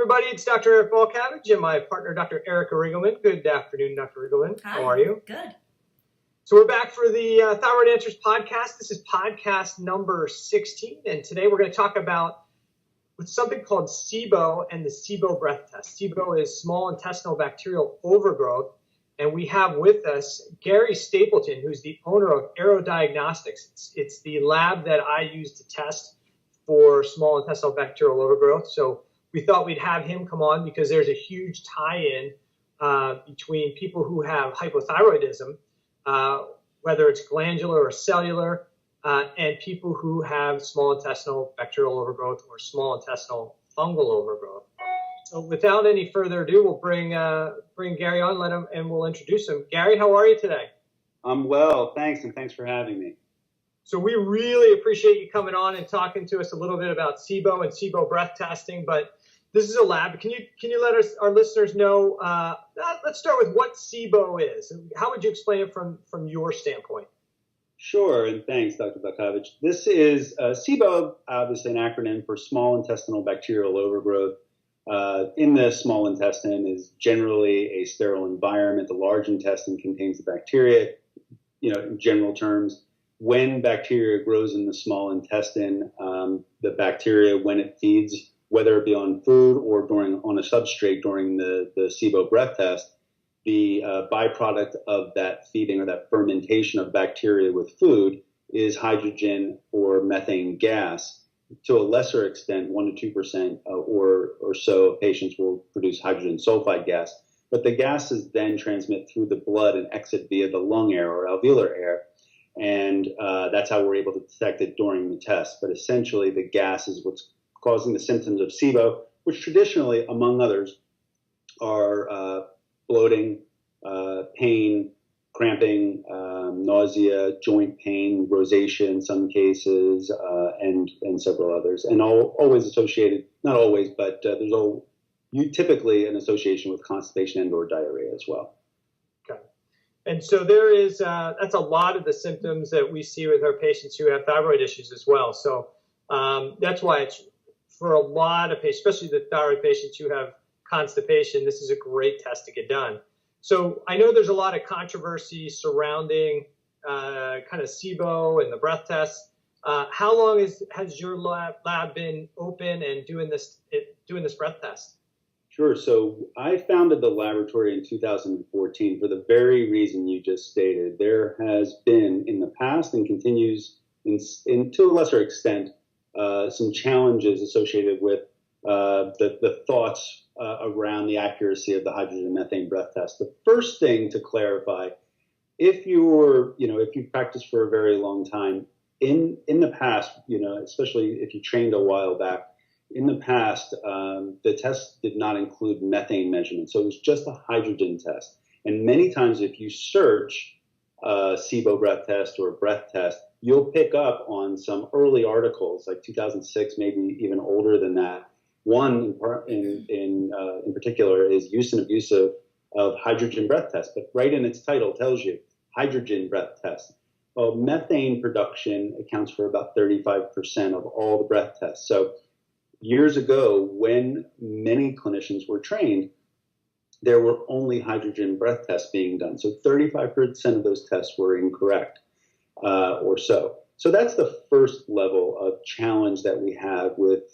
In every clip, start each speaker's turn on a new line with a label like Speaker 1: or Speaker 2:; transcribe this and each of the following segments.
Speaker 1: everybody. It's Dr. Eric Balcavage and my partner, Dr. Erica Riggleman. Good afternoon, Dr. Riggleman.
Speaker 2: Hi.
Speaker 1: How are you?
Speaker 2: Good.
Speaker 1: So we're back for the Thyroid Answers podcast. This is podcast number 16, and today we're going to talk about something called Sibo and the Sibo breath test. Sibo is Small Intestinal Bacterial Overgrowth, and we have with us Gary Stapleton, who's the owner of Aerodiagnostics. It's the lab that I use to test for small intestinal bacterial overgrowth. So we thought we'd have him come on because there's a huge tie-in between people who have hypothyroidism, whether it's glandular or cellular, and people who have small intestinal bacterial overgrowth or small intestinal fungal overgrowth. So without any further ado, we'll bring Gary on, let him, and we'll introduce him. Gary, how are you today?
Speaker 3: I'm well, thanks, and thanks for having me.
Speaker 1: So we really appreciate you coming on and talking to us a little bit about Sibo and Sibo breath testing. But this is a lab. Can you let our listeners know? Let's start with what Sibo is. How would you explain it from your standpoint?
Speaker 3: Sure, and thanks, Dr. Balcavage. This is Sibo, obviously an acronym for Small Intestinal Bacterial Overgrowth. In the small intestine is generally a sterile environment. The large intestine contains the bacteria. In general terms, when bacteria grows in the small intestine, the bacteria, when it feeds, whether it be on food or on a substrate during the Sibo breath test, the byproduct of that feeding or that fermentation of bacteria with food is hydrogen or methane gas. To a lesser extent, 1% to 2% or so of patients will produce hydrogen sulfide gas. But the gases then transmit through the blood and exit via the lung air or alveolar air. And that's how we're able to detect it during the test. But essentially, the gas is what's causing the symptoms of Sibo, which traditionally, among others, are bloating, pain, cramping, nausea, joint pain, rosacea in some cases, and several others. And always associated, not always, but there's typically an association with constipation and or diarrhea as well.
Speaker 1: Okay. And so there is, that's a lot of the symptoms that we see with our patients who have thyroid issues as well. So that's why it's for a lot of patients, especially the thyroid patients who have constipation, this is a great test to get done. So I know there's a lot of controversy surrounding kind of Sibo and the breath test. How long has your lab been open and doing this breath test?
Speaker 3: Sure. So I founded the laboratory in 2014 for the very reason you just stated. There has been in the past and continues to a lesser extent some challenges associated with the thoughts around the accuracy of the hydrogen and methane breath test. The first thing to clarify, if you've practiced for a very long time, in the past, especially if you trained a while back, in the past, the test did not include methane measurements, so it was just a hydrogen test. And many times, if you search Sibo breath test or breath test, you'll pick up on some early articles, like 2006, maybe even older than that. One in particular is use and abuse of hydrogen breath test, but right in its title tells you hydrogen breath test. Well, methane production accounts for about 35% of all the breath tests. So years ago, when many clinicians were trained, there were only hydrogen breath tests being done. So 35% of those tests were incorrect or so. So that's the first level of challenge that we have with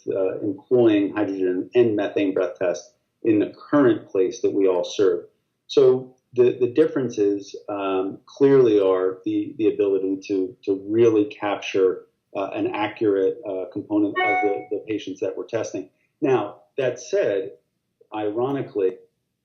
Speaker 3: employing hydrogen and methane breath tests in the current place that we all serve. So the differences clearly are the ability to really capture an accurate component of the patients that we're testing. Now, that said, ironically,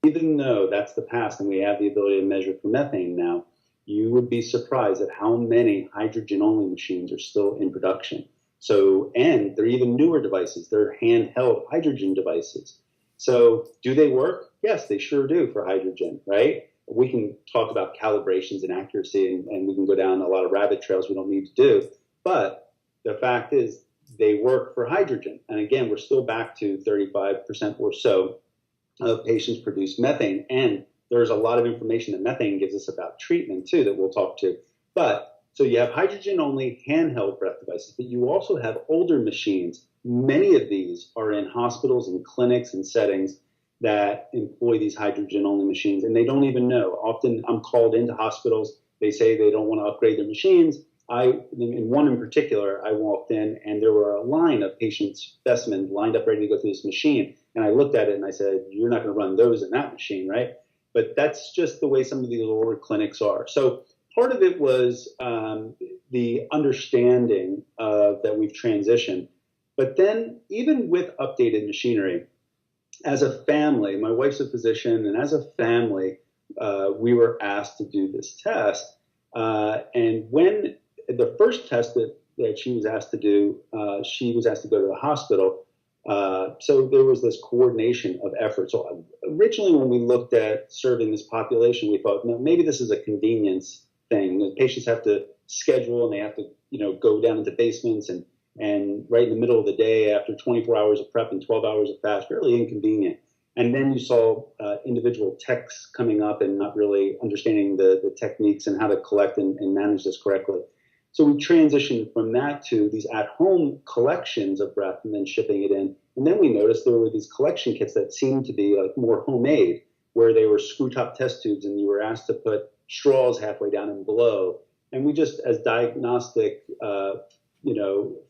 Speaker 3: even though that's the past and we have the ability to measure for methane now, you would be surprised at how many hydrogen-only machines are still in production. So, and they're even newer devices. They're handheld hydrogen devices. So do they work? Yes, they sure do for hydrogen, right? We can talk about calibrations and accuracy, and we can go down a lot of rabbit trails we don't need to do. But the fact is they work for hydrogen. And again, we're still back to 35% or so of patients produce methane. And there's a lot of information that methane gives us about treatment, too, that we'll talk to. But so you have hydrogen-only handheld breath devices, but you also have older machines, many of these are in hospitals and clinics and settings that employ these hydrogen-only machines, and they don't even know. Often I'm called into hospitals. They say they don't want to upgrade their machines. In one in particular, I walked in, and there were a line of patient specimens lined up ready to go through this machine. And I looked at it, and I said, you're not going to run those in that machine, right? But that's just the way some of these older clinics are. So part of it was the understanding that we've transitioned. But then even with updated machinery, as a family, my wife's a physician, and as a family, we were asked to do this test. And when the first test that she was asked to do, she was asked to go to the hospital. So there was this coordination of effort. So originally when we looked at serving this population, we thought, no, maybe this is a convenience thing. The patients have to schedule, and they have to, go down into basements and right in the middle of the day after 24 hours of prep and 12 hours of fast, really inconvenient. And then you saw individual techs coming up and not really understanding the techniques and how to collect and manage this correctly. So we transitioned from that to these at-home collections of breath and then shipping it in. And then we noticed there were these collection kits that seemed to be like more homemade, where they were screw-top test tubes and you were asked to put straws halfway down and blow. And we just, as diagnostic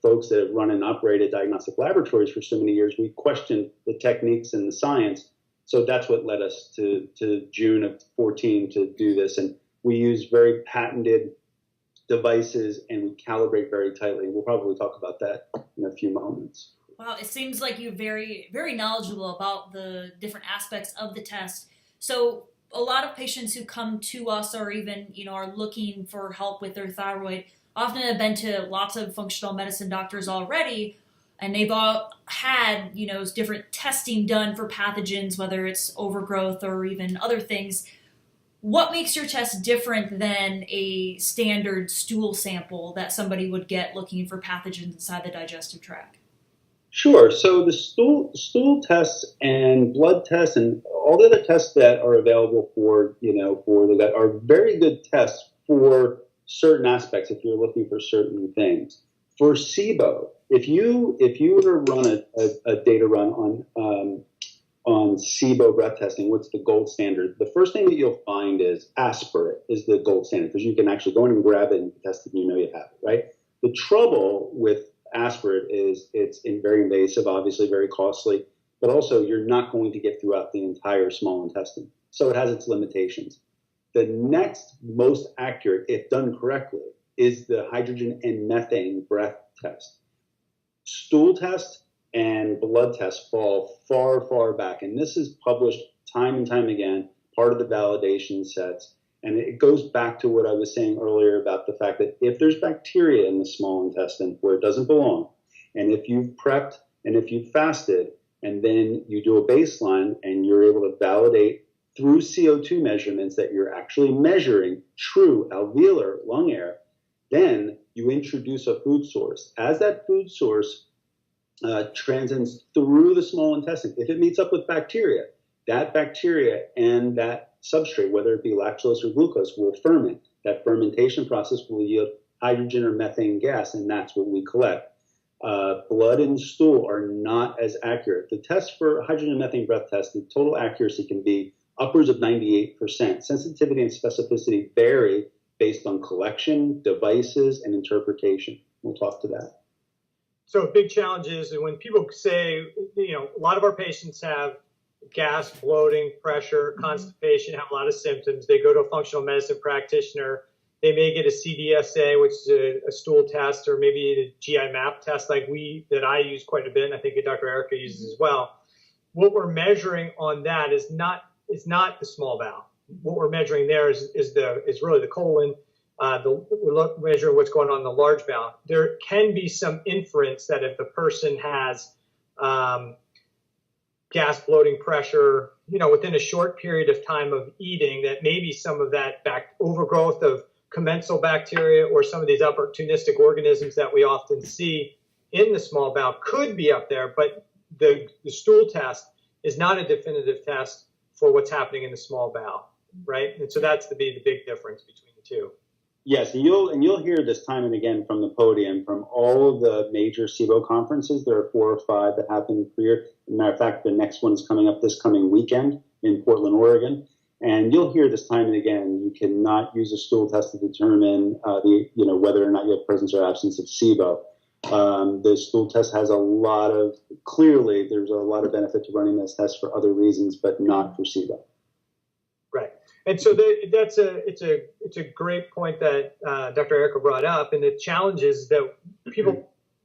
Speaker 3: folks that have run and operated diagnostic laboratories for so many years, we questioned the techniques and the science. So that's what led us to June of 14 to do this. And we use very patented devices, and we calibrate very tightly. We'll probably talk about that in a few moments.
Speaker 2: Wow, it seems like you're very, very knowledgeable about the different aspects of the test. So a lot of patients who come to us or even, are looking for help with their thyroid often have been to lots of functional medicine doctors already, and they've all had, different testing done for pathogens, whether it's overgrowth or even other things. What makes your test different than a standard stool sample that somebody would get looking for pathogens inside the digestive tract?
Speaker 3: Sure. So the stool tests and blood tests and all the other tests that are available for the gut are very good tests for certain aspects if you're looking for certain things. For Sibo, if you were to run a data run on Sibo breath testing, what's the gold standard? The first thing that you'll find is aspirate is the gold standard, because you can actually go in and grab it and test it and you have it, right? The trouble with aspirate is it's very invasive, obviously very costly, but also you're not going to get throughout the entire small intestine. So it has its limitations. The next most accurate, if done correctly, is the hydrogen and methane breath test. Stool test and blood tests fall far, far back. And this is published time and time again, part of the validation sets. And it goes back to what I was saying earlier about the fact that if there's bacteria in the small intestine where it doesn't belong, and if you've prepped and if you've fasted, and then you do a baseline and you're able to validate through CO2 measurements that you're actually measuring true alveolar lung air, then you introduce a food source. As that food source transcends through the small intestine, if it meets up with bacteria, that bacteria and that substrate, whether it be lactose or glucose, will ferment. That fermentation process will yield hydrogen or methane gas, and that's what we collect. Blood and stool are not as accurate. The test for hydrogen and methane breath test, the total accuracy can be upwards of 98%. Sensitivity and specificity vary based on collection, devices, and interpretation. We'll talk to that.
Speaker 1: So a big challenge is when people say, a lot of our patients have gas, bloating, pressure, constipation, have a lot of symptoms. They go to a functional medicine practitioner. They may get a CDSA, which is a stool test, or maybe a GI map test that I use quite a bit, and I think Dr. Erica uses as well. What we're measuring on that is not the small bowel. What we're measuring there is really the colon. We're measuring what's going on in the large bowel. There can be some inference that if the person has gas, bloating, pressure, within a short period of time of eating, that maybe some of that overgrowth of commensal bacteria or some of these opportunistic organisms that we often see in the small bowel could be up there, but the stool test is not a definitive test for what's happening in the small bowel, right? And so that's the big difference between the two.
Speaker 3: Yes, and you'll hear this time and again from the podium from all of the major SIBO conferences. There are 4 or 5 that happen per year. As a matter of fact, the next one is coming up this coming weekend in Portland, Oregon. And you'll hear this time and again. You cannot use a stool test to determine whether or not you have presence or absence of SIBO. The stool test has clearly there's a lot of benefit to running this test for other reasons, but not for SIBO.
Speaker 1: Right. And so it's a great point that Dr. Erica brought up. And the challenge is that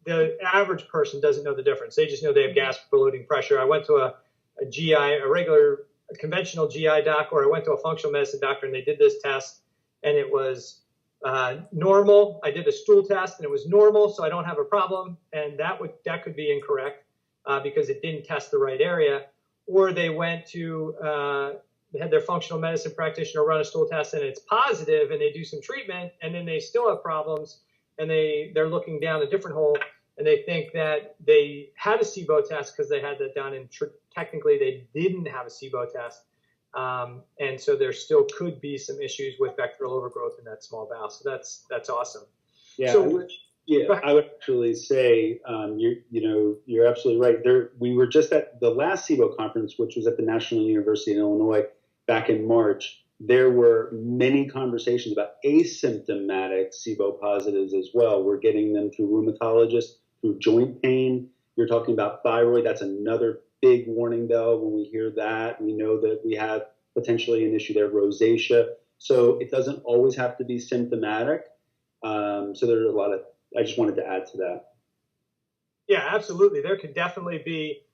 Speaker 1: the average person doesn't know the difference. They just know they have gas, bloating, pressure. I went to a GI, a conventional GI doc, or I went to a functional medicine doctor, and they did this test, and it was normal. I did a stool test, and it was normal, so I don't have a problem. And that could be incorrect because it didn't test the right area. Or they went to they had their functional medicine practitioner run a stool test and it's positive, and they do some treatment, and then they still have problems, and they're looking down a different hole, and they think that they had a SIBO test because they had that done, and technically they didn't have a SIBO test. And so there still could be some issues with bacterial overgrowth in that small bowel. So that's awesome.
Speaker 3: Yeah.
Speaker 1: So,
Speaker 3: I would actually say you're absolutely right. We were just at the last SIBO conference, which was at the National University in Illinois back in March. There were many conversations about asymptomatic SIBO positives as well. We're getting them through rheumatologists, through joint pain. You're talking about thyroid. That's another big warning bell. When we hear that, we know that we have potentially an issue there, rosacea. So it doesn't always have to be symptomatic. So there's a lot of, I just wanted to add to that.
Speaker 1: Yeah, absolutely. There could definitely be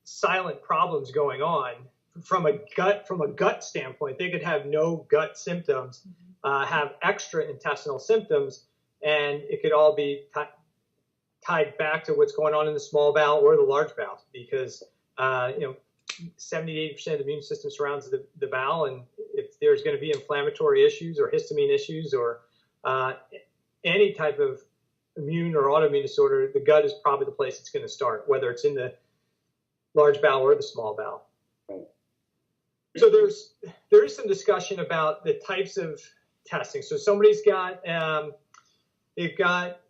Speaker 1: silent problems going on from a gut standpoint. They could have no gut symptoms, have extra intestinal symptoms, and it could all be tied back to what's going on in the small bowel or the large bowel, because 70 to 80% of the immune system surrounds the bowel, and if there's going to be inflammatory issues or histamine issues or any type of immune or autoimmune disorder, the gut is probably the place it's going to start, whether it's in the large bowel or the small bowel.
Speaker 3: Right.
Speaker 1: So there is some discussion about the types of testing. So somebody's got they've got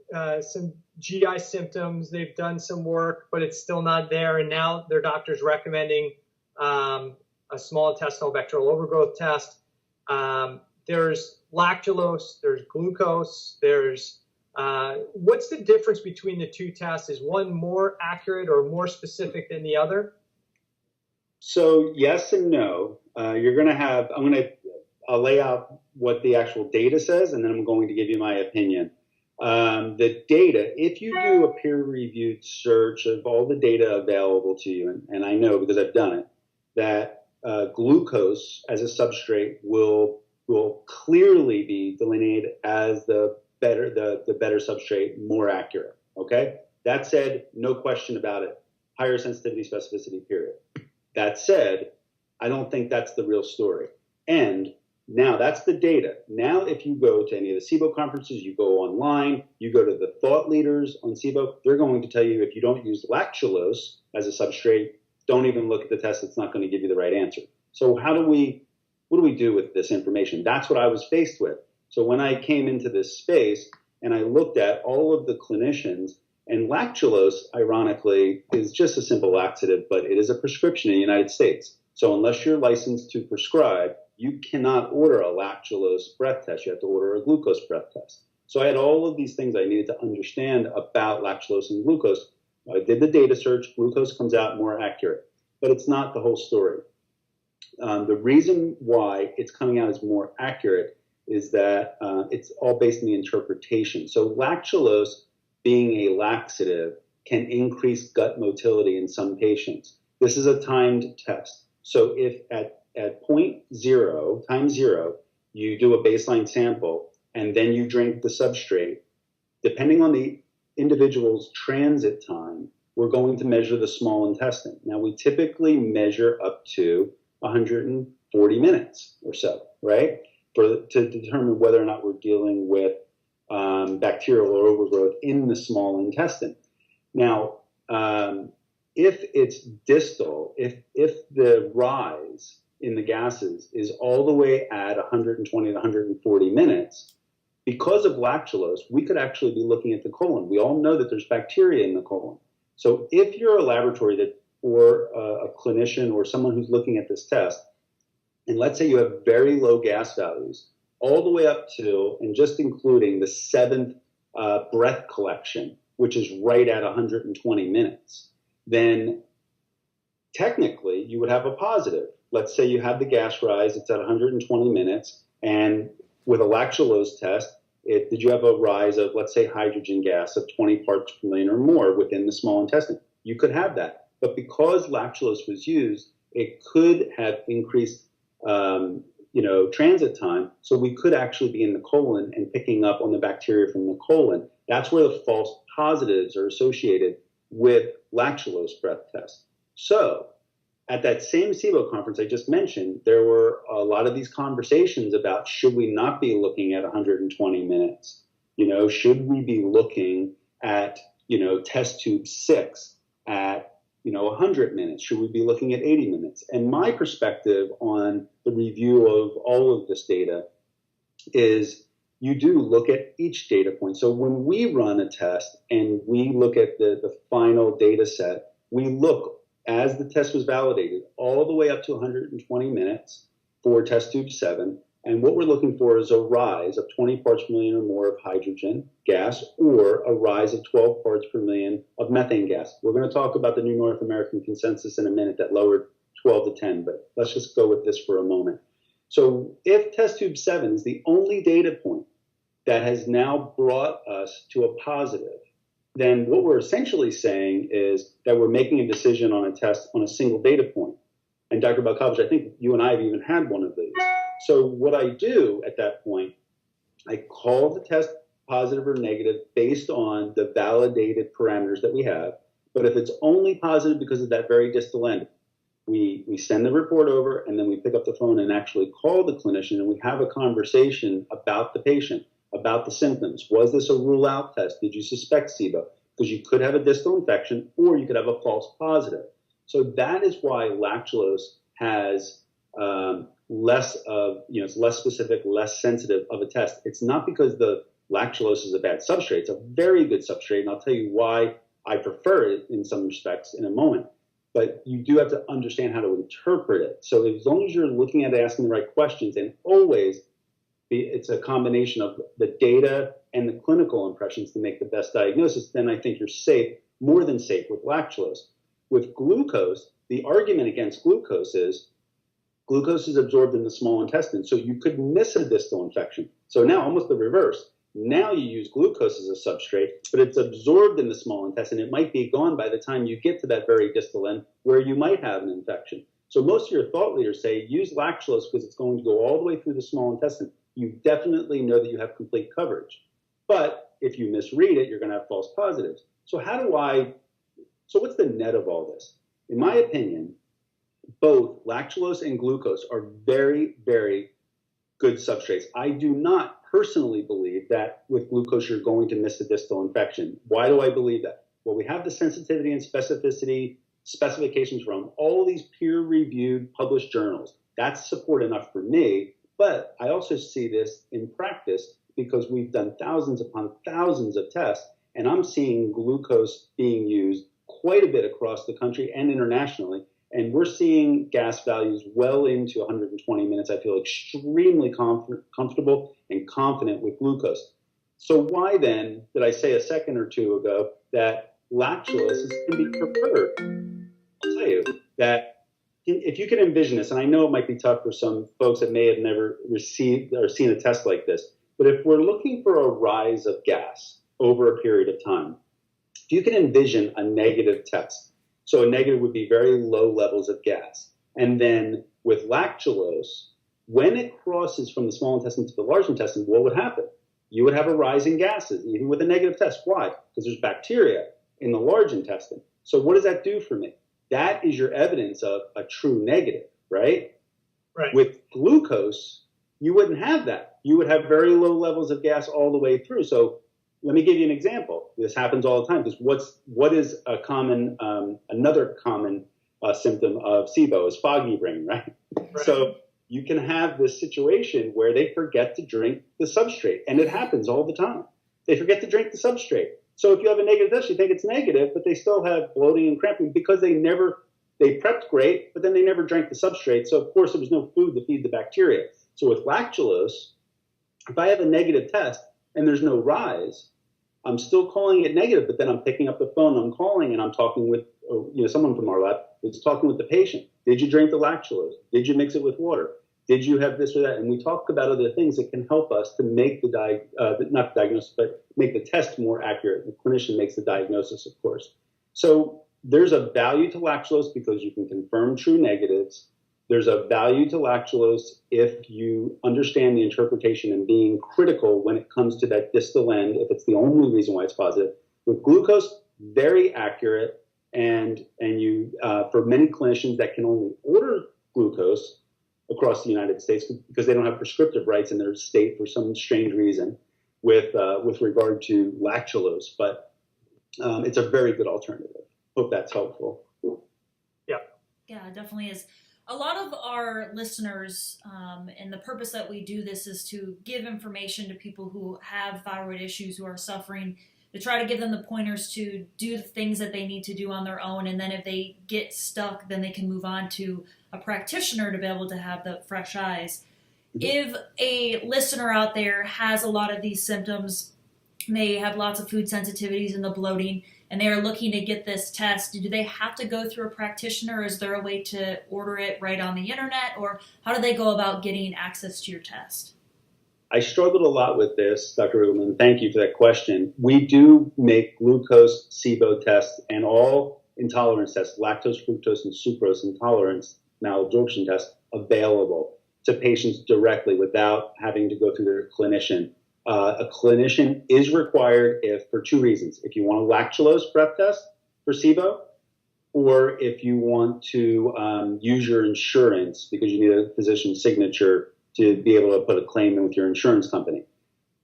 Speaker 1: some GI symptoms, they've done some work, but it's still not there, and now their doctor's recommending a small intestinal bacterial overgrowth test. There's lactulose, there's glucose, there's what's the difference between the two tests? Is one more accurate or more specific than the other?
Speaker 3: So yes and no. I'll lay out what the actual data says, and then I'm going to give you my opinion. The data, if you do a peer-reviewed search of all the data available to you, and I know because I've done it, that glucose as a substrate will clearly be delineated as the better substrate, more accurate. Okay. That said, no question about it. Higher sensitivity, specificity, period. That said, I don't think that's the real story. And now that's the data. Now, if you go to any of the SIBO conferences, you go online, you go to the thought leaders on SIBO, they're going to tell you if you don't use lactulose as a substrate, don't even look at the test. It's not going to give you the right answer. So what do we do with this information? That's what I was faced with. So when I came into this space and I looked at all of the clinicians, and lactulose, ironically, is just a simple laxative, but it is a prescription in the United States. So unless you're licensed to prescribe, you cannot order a lactulose breath test. You have to order a glucose breath test. So I had all of these things I needed to understand about lactulose and glucose. I did the data search. Glucose comes out more accurate, but it's not the whole story. The reason why it's coming out as more accurate is that it's all based on the interpretation. So lactulose, being a laxative, can increase gut motility in some patients. This is a timed test. So if at point zero, time zero, you do a baseline sample and then you drink the substrate, depending on the individual's transit time, we're going to measure the small intestine. Now, we typically measure up to 140 minutes or so, right, to determine whether or not we're dealing with bacterial overgrowth in the small intestine. Now, if it's distal, if the rise in the gases is all the way at 120 to 140 minutes. Because of lactulose, we could actually be looking at the colon. We all know that there's bacteria in the colon. So if you're a laboratory that, or a clinician or someone who's looking at this test, and let's say you have very low gas values, all the way up to, and just including the 7th breath collection, which is right at 120 minutes, then technically you would have a positive. Let's say you have the gas rise, it's at 120 minutes, and with a lactulose test, did you have a rise of, let's say, hydrogen gas of 20 parts per million or more within the small intestine? You could have that. But because lactulose was used, it could have increased transit time, so we could actually be in the colon and picking up on the bacteria from the colon. That's where the false positives are associated with lactulose breath tests. So at that same Sibo conference I just mentioned, there were a lot of these conversations about, should we not be looking at 120 minutes? Should we be looking at, test tube 6 at 100 minutes? Should we be looking at 80 minutes? And my perspective on the review of all of this data is you do look at each data point. So when we run a test and we look at the final data set, we look, as the test was validated, all the way up to 120 minutes for test tube 7. And what we're looking for is a rise of 20 parts per million or more of hydrogen gas, or a rise of 12 parts per million of methane gas. We're going to talk about the new North American consensus in a minute that lowered 12 to 10, but let's just go with this for a moment. So if test tube 7 is the only data point that has now brought us to a positive, then what we're essentially saying is that we're making a decision on a test on a single data point. And Dr. Balcavage, I think you and I have even had one of these. So what I do at that point, I call the test positive or negative based on the validated parameters that we have. But if it's only positive because of that very distal end, we send the report over, and then we pick up the phone and actually call the clinician, and we have a conversation about the patient, about the symptoms. Was this a rule-out test? Did you suspect SIBO? Because you could have a distal infection, or you could have a false positive. So that is why lactulose has less of, it's less specific, less sensitive of a test. It's not because the lactulose is a bad substrate. It's a very good substrate, and I'll tell you why I prefer it in some respects in a moment. But you do have to understand how to interpret it. So as long as you're looking at it, asking the right questions, and always it's a combination of the data and the clinical impressions to make the best diagnosis, then I think you're safe, more than safe, with lactulose. With glucose, the argument against glucose is absorbed in the small intestine, so you could miss a distal infection. So now almost the reverse. Now you use glucose as a substrate, but it's absorbed in the small intestine. It might be gone by the time you get to that very distal end where you might have an infection. So most of your thought leaders say use lactulose because it's going to go all the way through the small intestine. You definitely know that you have complete coverage. But if you misread it, you're going to have false positives. So so what's the net of all this? In my opinion, both lactulose and glucose are very, very good substrates. I do not personally believe that with glucose you're going to miss a distal infection. Why do I believe that? Well, we have the sensitivity and specificity specifications from all these peer-reviewed published journals. That's support enough for me, but I also see this in practice because we've done thousands upon thousands of tests, and I'm seeing glucose being used quite a bit across the country and internationally. And we're seeing gas values well into 120 minutes. I feel extremely comfortable and confident with glucose. So why then did I say a second or two ago that lactulose can be preferred? I'll tell you that if you can envision this, and I know it might be tough for some folks that may have never received or seen a test like this, but if we're looking for a rise of gas over a period of time, if you can envision a negative test, so a negative would be very low levels of gas. And then with lactulose, when it crosses from the small intestine to the large intestine, what would happen? You would have a rise in gases, even with a negative test. Why? Because there's bacteria in the large intestine. So what does that do for me? That is your evidence of a true negative, right?
Speaker 1: Right. With
Speaker 3: glucose, you wouldn't have that. You would have very low levels of gas all the way through. So let me give you an example. This happens all the time because what is another common symptom of SIBO is foggy brain, right? So you can have this situation where they forget to drink the substrate, and it happens all the time. They forget to drink the substrate. So if you have a negative test, you think it's negative, but they still have bloating and cramping because they prepped great, but then they never drank the substrate. So of course there was no food to feed the bacteria. So with lactulose, if I have a negative test and there's no rise, I'm still calling it negative, but then I'm picking up the phone, I'm calling, and I'm talking with someone from our lab is talking with the patient. Did you drink the lactulose? Did you mix it with water? Did you have this or that? And we talk about other things that can help us to make not the diagnosis, but make the test more accurate. The clinician makes the diagnosis, of course. So there's a value to lactulose because you can confirm true negatives. There's a value to lactulose if you understand the interpretation and being critical when it comes to that distal end, if it's the only reason why it's positive. With glucose, very accurate, and you for many clinicians that can only order glucose across the United States because they don't have prescriptive rights in their state for some strange reason with regard to lactulose, but it's a very good alternative. Hope that's helpful.
Speaker 2: Yeah, it definitely is. A lot of our listeners, and the purpose that we do this is to give information to people who have thyroid issues, who are suffering, to try to give them the pointers to do the things that they need to do on their own. And then if they get stuck, then they can move on to a practitioner to be able to have the fresh eyes. If a listener out there has a lot of these symptoms, they have lots of food sensitivities and the bloating, and they are looking to get this test, do they have to go through a practitioner? Is there a way to order it right on the internet? Or how do they go about getting access to your test?
Speaker 3: I struggled a lot with this, Dr. Riggleman. Thank you for that question. We do make glucose, Sibo tests, and all intolerance tests, lactose, fructose, and sucrose intolerance, malabsorption tests, available to patients directly without having to go through their clinician. A clinician is required for two reasons. If you want a lactulose breath test for Sibo, or if you want to use your insurance because you need a physician's signature to be able to put a claim in with your insurance company.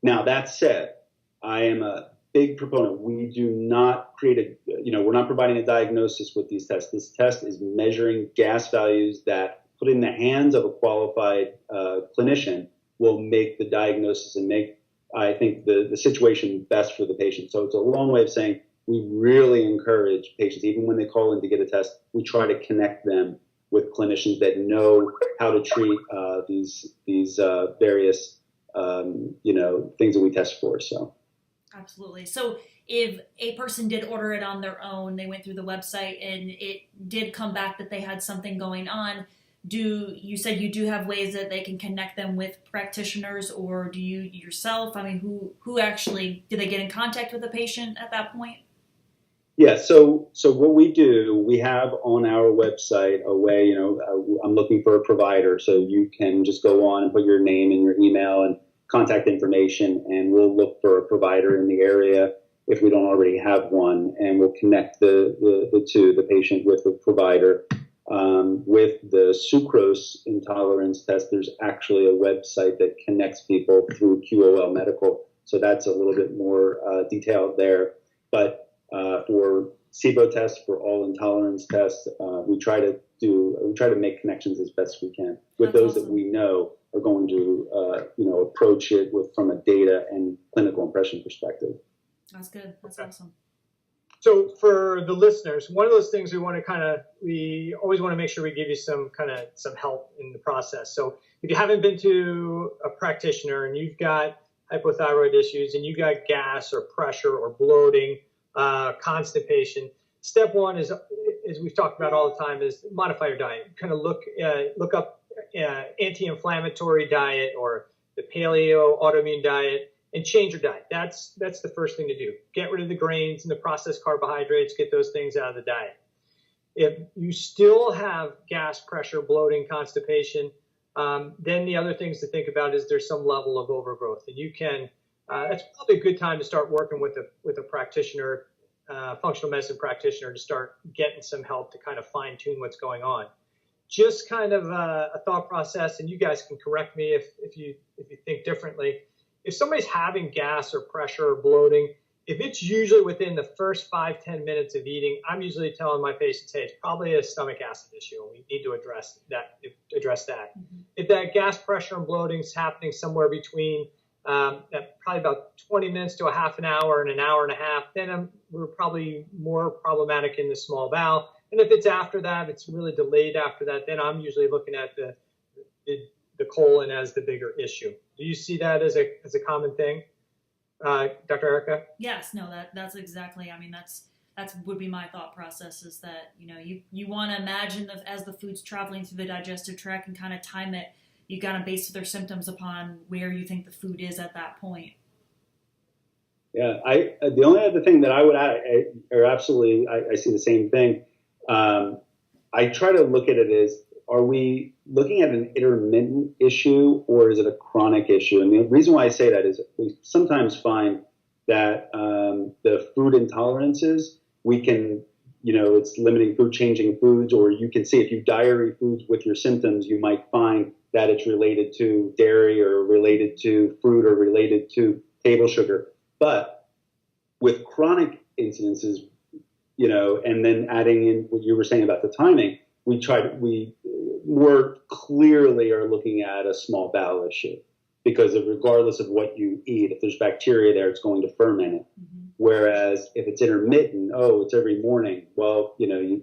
Speaker 3: Now, that said, I am a big proponent. We do not we're not providing a diagnosis with these tests. This test is measuring gas values that put in the hands of a qualified clinician will make the diagnosis and make, I think, the situation best for the patient. So it's a long way of saying we really encourage patients, even when they call in to get a test, we try to connect them with clinicians that know how to treat these various things that we test for. So,
Speaker 2: absolutely. So, if a person did order it on their own, they went through the website and it did come back that they had something going on. You said you do have ways that they can connect them with practitioners, or do you yourself? I mean, who actually do they get in contact with the patient at that point?
Speaker 3: Yeah, so what we do, we have on our website a way, I'm looking for a provider, so you can just go on and put your name and your email and contact information, and we'll look for a provider in the area if we don't already have one, and we'll connect the two, the patient with the provider. With the sucrose intolerance test, there's actually a website that connects people through QOL Medical, so that's a little bit more detailed there. But for Sibo tests, for all intolerance tests, we try to make connections as best we can with those that we know are going to approach it from a data and clinical impression perspective.
Speaker 2: That's good. That's awesome.
Speaker 1: So for the listeners, one of those things we always want to make sure we give you some help in the process. So if you haven't been to a practitioner and you've got hypothyroid issues and you've got gas or pressure or bloating, constipation, step one is, as we've talked about all the time, is modify your diet. Kind of look up anti-inflammatory diet or the paleo autoimmune diet and change your diet. That's the first thing to do. Get rid of the grains and the processed carbohydrates, get those things out of the diet. If you still have gas, pressure, bloating, constipation, then the other things to think about is there's some level of overgrowth. And you can, that's probably a good time to start working with a practitioner, functional medicine practitioner, to start getting some help to kind of fine tune what's going on. Just kind of a thought process, and you guys can correct me if you think differently. If somebody's having gas or pressure or bloating, if it's usually within the first 5-10 minutes of eating, I'm usually telling my patients, hey, it's probably a stomach acid issue, and we need to address that. Mm-hmm. If that gas pressure and bloating is happening somewhere between probably about 20 minutes to a half an hour and an hour and a half, then we're probably more problematic in the small bowel. And if it's after that, it's really delayed after that, then I'm usually looking at the colon as the bigger issue. Do you see that as a common thing, Dr. Erica?
Speaker 2: Yes, no, that's exactly. I mean, that's would be my thought process, is that, you want to imagine as the food's traveling through the digestive tract and kind of time it. You got to base their symptoms upon where you think the food is at that point.
Speaker 3: Yeah, the only other thing that I would add, or absolutely, I see the same thing. I try to look at it as, are we looking at an intermittent issue or is it a chronic issue? And the reason why I say that is we sometimes find that the food intolerances, we can, it's limiting food, changing foods, or you can see if you diary foods with your symptoms, you might find that it's related to dairy or related to fruit or related to table sugar. But with chronic incidences, and then adding in what you were saying about the timing, we more clearly are looking at a small bowel issue, because regardless of what you eat, if there's bacteria there, it's going to ferment it. Mm-hmm. Whereas if it's intermittent, it's every morning. Well, I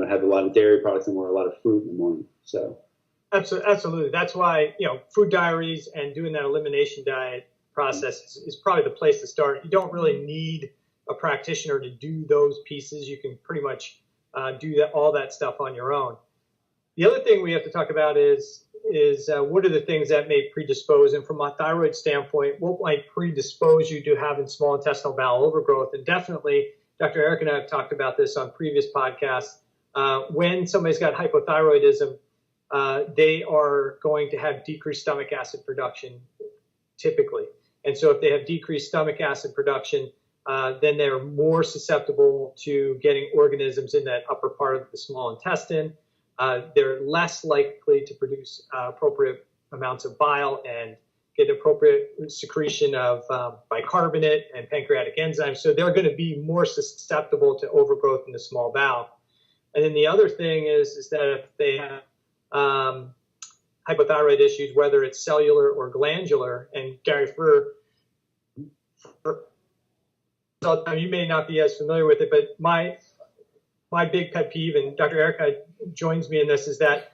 Speaker 3: have a lot of dairy products and a lot of fruit in the morning. So.
Speaker 1: Absolutely. That's why, food diaries and doing that elimination diet process is probably the place to start. You don't really need a practitioner to do those pieces. You can pretty much do all that stuff on your own. The other thing we have to talk about is what are the things that may predispose, and from a thyroid standpoint, what might predispose you to having small intestinal bowel overgrowth? And definitely, Dr. Eric and I have talked about this on previous podcasts. When somebody's got hypothyroidism, they are going to have decreased stomach acid production typically. And so if they have decreased stomach acid production, then they're more susceptible to getting organisms in that upper part of the small intestine. They're less likely to produce appropriate amounts of bile and get appropriate secretion of bicarbonate and pancreatic enzymes. So they're going to be more susceptible to overgrowth in the small bowel. And then the other thing is that if they have hypothyroid issues, whether it's cellular or glandular, and Gary, you may not be as familiar with it, but my big pet peeve, and Dr. Erica joins me in this, is that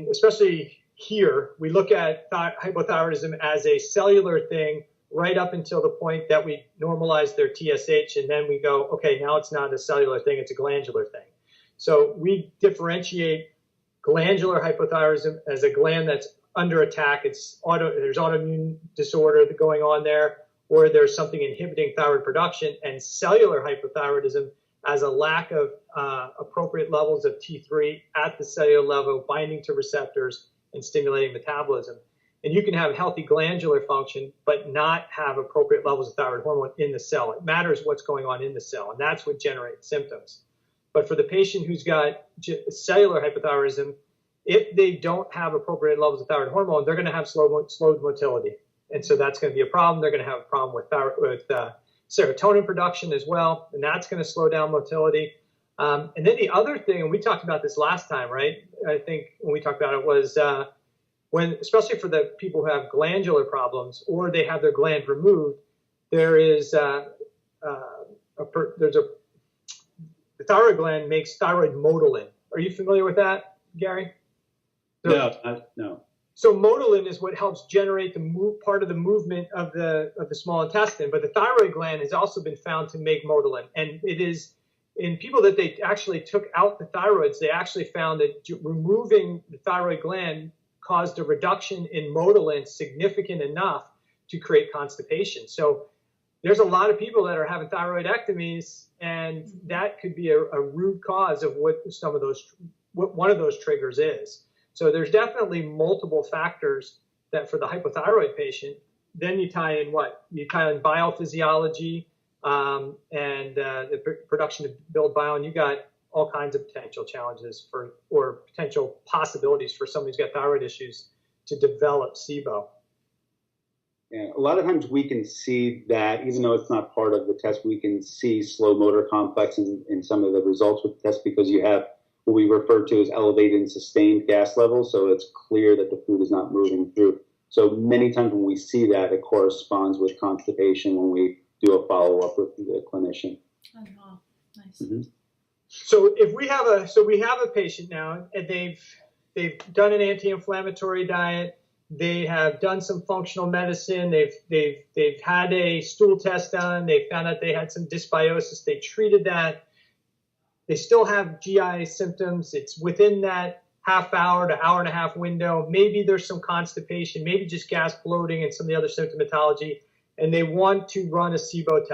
Speaker 1: especially here, we look at hypothyroidism as a cellular thing right up until the point that we normalize their TSH, and then we go, okay, now it's not a cellular thing, it's a glandular thing. So we differentiate glandular hypothyroidism as a gland that's under attack. There's autoimmune disorder going on there, or there's something inhibiting thyroid production, and cellular hypothyroidism as a lack of appropriate levels of T3 at the cellular level, binding to receptors and stimulating metabolism. And you can have healthy glandular function, but not have appropriate levels of thyroid hormone in the cell. It matters what's going on in the cell, and that's what generates symptoms. But for the patient who's got cellular hypothyroidism, if they don't have appropriate levels of thyroid hormone, they're going to have slowed motility. And so that's going to be a problem. They're going to have a problem with serotonin production as well, and that's going to slow down motility. And then the other thing, and we talked about this last time, right? I think when we talked about it was especially for the people who have glandular problems or they have their gland removed, the thyroid gland makes thyroid motilin. Are you familiar with that, Gary?
Speaker 3: No.
Speaker 1: So motilin is what helps generate part of the movement of the small intestine, but the thyroid gland has also been found to make motilin. And it is in people that they actually took out the thyroids, they actually found that removing the thyroid gland caused a reduction in motilin significant enough to create constipation. So there's a lot of people that are having thyroidectomies, and that could be a root cause of what one of those triggers is. So there's definitely multiple factors that for the hypothyroid patient, then you tie in biophysiology and the production to build bile, and you got all kinds of potential challenges or potential possibilities for somebody who's got thyroid issues to develop Sibo.
Speaker 3: And a lot of times we can see that, even though it's not part of the test, we can see slow motor complex in some of the results with the test because you have what we refer to as elevated and sustained gas levels. So it's clear that the food is not moving through. So many times when we see that, it corresponds with constipation when we do a follow-up with the clinician.
Speaker 2: Oh, wow. Nice.
Speaker 3: Mm-hmm.
Speaker 1: So if we have a patient now, and they've done an anti-inflammatory diet, they have done some functional medicine, they've had a stool test done, they found out they had some dysbiosis, they treated that, they still have GI symptoms, it's within that half hour to hour and a half window, maybe there's some constipation, maybe just gas bloating and some of the other symptomatology, and they want to run a Sibo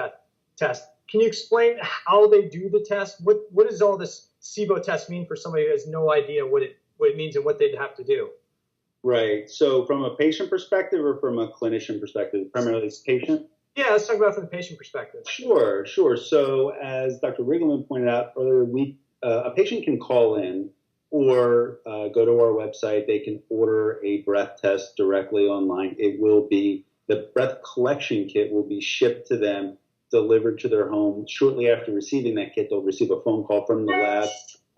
Speaker 1: test. Can you explain how they do the test? What does all this Sibo test mean for somebody who has no idea what it means and what they'd have to do?
Speaker 3: Right. So from a patient perspective or from a clinician perspective, primarily as patient?
Speaker 1: Yeah, let's talk about it from the patient perspective.
Speaker 3: Sure. So as Dr. Riggleman pointed out earlier, a patient can call in or go to our website. They can order a breath test directly online. The breath collection kit will be shipped to them, delivered to their home. Shortly after receiving that kit, they'll receive a phone call from the lab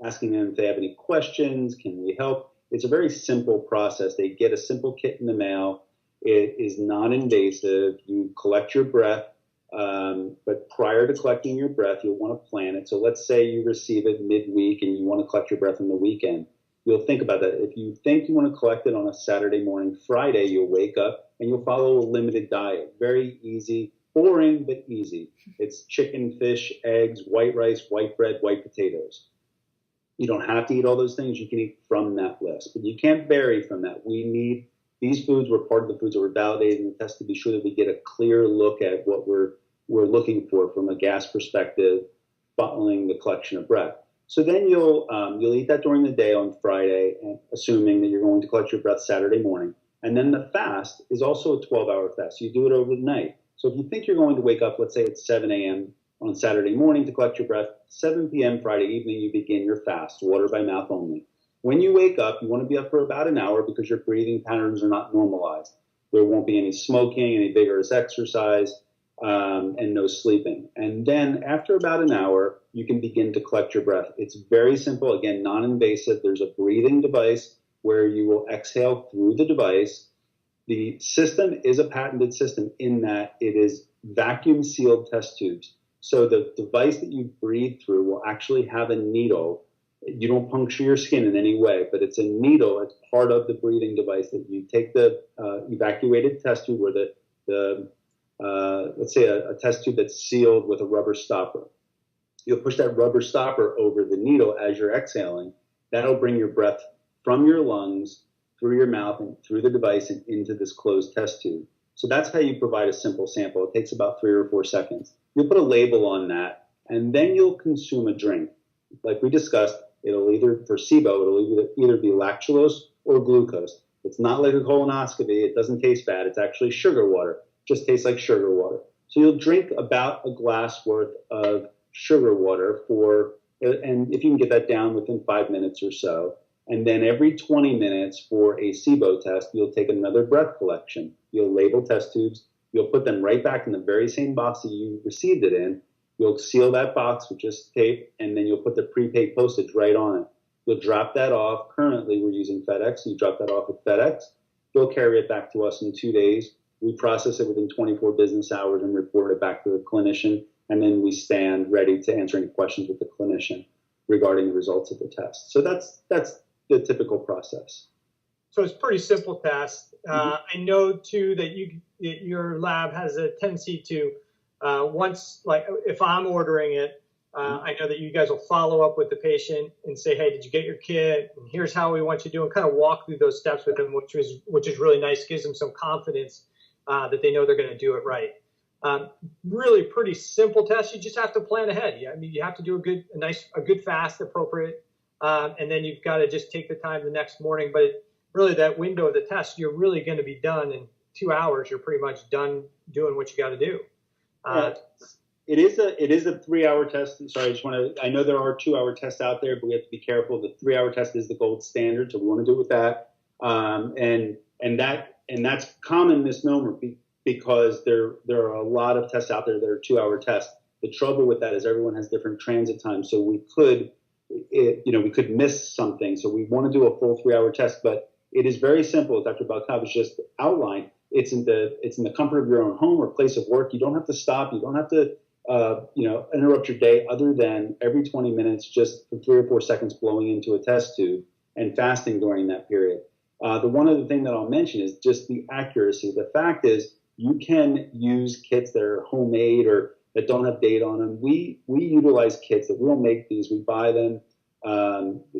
Speaker 3: asking them if they have any questions, can we help? It's a very simple process. They get a simple kit in the mail. It is non-invasive. You collect your breath, but prior to collecting your breath, you'll want to plan it. So let's say you receive it midweek and you want to collect your breath on the weekend. You'll think about that. If you think you want to collect it on a Saturday morning, Friday, you'll wake up and you'll follow a limited diet. Very easy, boring, but easy. It's chicken, fish, eggs, white rice, white bread, white potatoes. You don't have to eat all those things. You can eat from that list, but you can't vary from that. These foods were part of the foods that were validated in the test to be sure that we get a clear look at what we're looking for from a gas perspective following the collection of breath. So then you'll eat that during the day on Friday, assuming that you're going to collect your breath Saturday morning. And then the fast is also a 12-hour fast. You do it overnight. So if you think you're going to wake up, let's say it's 7 a.m. on Saturday morning to collect your breath, 7 p.m. Friday evening, you begin your fast, water by mouth only. When you wake up, you want to be up for about an hour because your breathing patterns are not normalized. There won't be any smoking, any vigorous exercise, and no sleeping. And then after about an hour, you can begin to collect your breath. It's very simple, again, non-invasive. There's a breathing device where you will exhale through the device. The system is a patented system in that it is vacuum-sealed test tubes. So the device that you breathe through will actually have a needle. You don't puncture your skin in any way, but it's a needle. It's part of the breathing device that you take the evacuated test tube, or let's say a test tube that's sealed with a rubber stopper. You'll push that rubber stopper over the needle as you're exhaling. That'll bring your breath from your lungs through your mouth and through the device and into this closed test tube. So that's how you provide a simple sample. It takes about 3 or 4 seconds. You'll put a label on that, and then you'll consume a drink. Like we discussed, for Sibo, it'll either be lactulose or glucose. It's not like a colonoscopy. It doesn't taste bad. It's actually sugar water. It just tastes like sugar water. So you'll drink about a glass worth of sugar water and if you can get that down within 5 minutes or so. And then every 20 minutes for a Sibo test, you'll take another breath collection. You'll label test tubes. You'll put them right back in the very same box that you received it in. You'll seal that box with just tape, and then you'll put the prepaid postage right on it. You'll drop that off. Currently, we're using FedEx. So you drop that off with FedEx. They'll carry it back to us in 2 days. We process it within 24 business hours and report it back to the clinician. And then we stand ready to answer any questions with the clinician regarding the results of the test. So that's the typical process.
Speaker 1: So it's a pretty simple test. I know too that your lab has a tendency to if I'm ordering it, I know that you guys will follow up with the patient and say, hey, did you get your kit? And here's how we want you to do, and kind of walk through those steps with them, which is really nice. Gives them some confidence that they know they're going to do it right. Really pretty simple test. You just have to plan ahead. I mean, you have to do a good fast, appropriate, and then you've got to just take the time the next morning. But really, that window of the test, you're really going to be done in 2 hours. You're pretty much done doing what you got to do.
Speaker 3: It is a 3-hour test. Sorry, I know there are 2-hour tests out there, but we have to be careful. The 3-hour test is the gold standard, so we want to do it with that. And that's common misnomer. because there are a lot of tests out there that are 2-hour tests. The trouble with that is everyone has different transit times, so we could miss something. So we want to do a full 3-hour test, but it is very simple. As Dr. Balcavage just outlined, it's in the comfort of your own home or place of work. You don't have to stop. You don't have to interrupt your day other than every 20 minutes, just for 3 or 4 seconds blowing into a test tube and fasting during that period. The one other thing that I'll mention is just the accuracy. The fact is you can use kits that are homemade or that don't have date on them. We utilize kits that we don't make these. We buy them.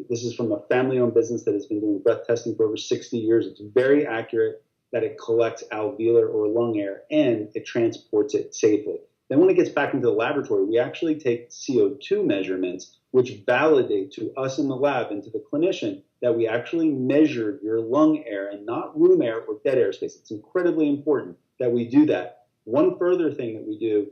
Speaker 3: This is from a family-owned business that has been doing breath testing for over 60 years. It's very accurate that it collects alveolar or lung air and it transports it safely. Then when it gets back into the laboratory, we actually take CO2 measurements, which validate to us in the lab and to the clinician that we actually measured your lung air and not room air or dead air space. It's incredibly important that we do that. One further thing that we do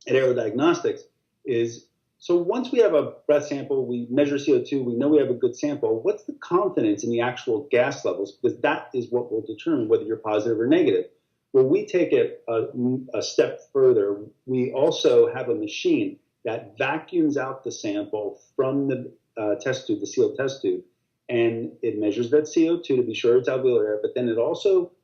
Speaker 3: at Aerodiagnostics is, so once we have a breath sample, we measure CO2, we know we have a good sample, what's the confidence in the actual gas levels? Because that is what will determine whether you're positive or negative. Well, we take it a step further. We also have a machine that vacuums out the sample from the test tube, the sealed test tube, and it measures that CO2 to be sure it's alveolar air, but then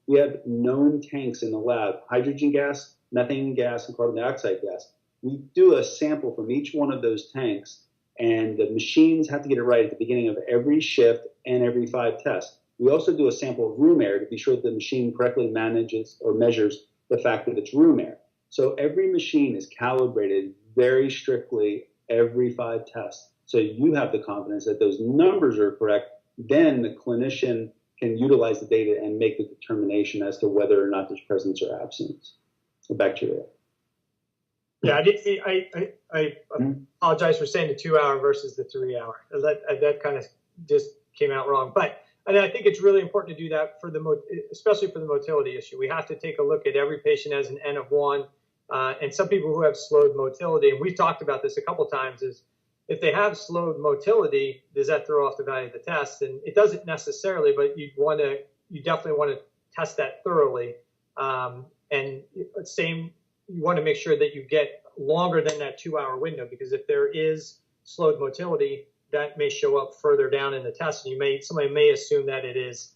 Speaker 3: we have known tanks in the lab, hydrogen gas, methane gas, and carbon dioxide gas. We do a sample from each one of those tanks, and the machines have to get it right at the beginning of every shift and every 5 tests. We also do a sample of room air to be sure that the machine correctly manages or measures the fact that it's room air. So every machine is calibrated very strictly every 5 tests. So you have the confidence that those numbers are correct. Then the clinician can utilize the data and make the determination as to whether or not there's presence or absence of bacteria.
Speaker 1: Yeah, I apologize for saying the 2-hour versus the 3-hour. That kind of just came out wrong. And I think it's really important to do that especially for the motility issue. We have to take a look at every patient as an N of 1. And some people who have slowed motility, and we've talked about this a couple times, is if they have slowed motility, does that throw off the value of the test? And it doesn't necessarily, but you definitely want to test that thoroughly. And you want to make sure that you get longer than that 2-hour window, because if there is slowed motility, that may show up further down in the test, and somebody may assume that it is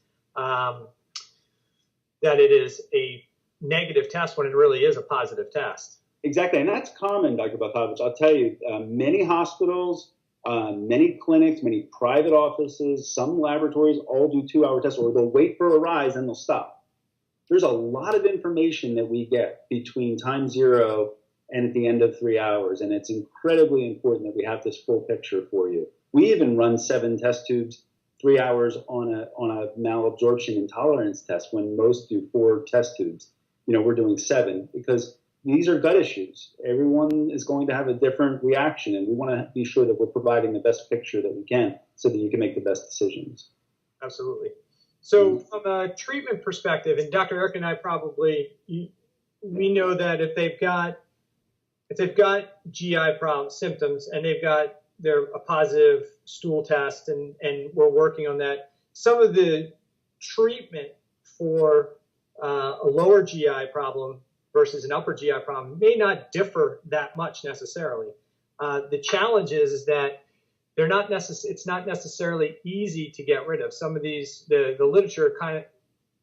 Speaker 1: a negative test when it really is a positive test.
Speaker 3: Exactly, and that's common, Dr. Balcavage. I'll tell you, many hospitals, many clinics, many private offices, some laboratories all do 2-hour tests, or they'll wait for a rise and they'll stop. There's a lot of information that we get between time 0 and at the end of 3 hours, and it's incredibly important that we have this full picture for you. We even run 7 test tubes, 3 hours on a malabsorption intolerance test when most do 4 test tubes. We're doing 7 because these are gut issues. Everyone is going to have a different reaction, and we want to be sure that we're providing the best picture that we can so that you can make the best decisions.
Speaker 1: Absolutely. So from a treatment perspective, and Dr. Eric and I we know that if they've got GI symptoms and they've got a positive stool test and we're working on that, some of the treatment for a lower GI problem versus an upper GI problem may not differ that much necessarily. The challenge is that it's not necessarily easy to get rid of. Some of these, the literature kind of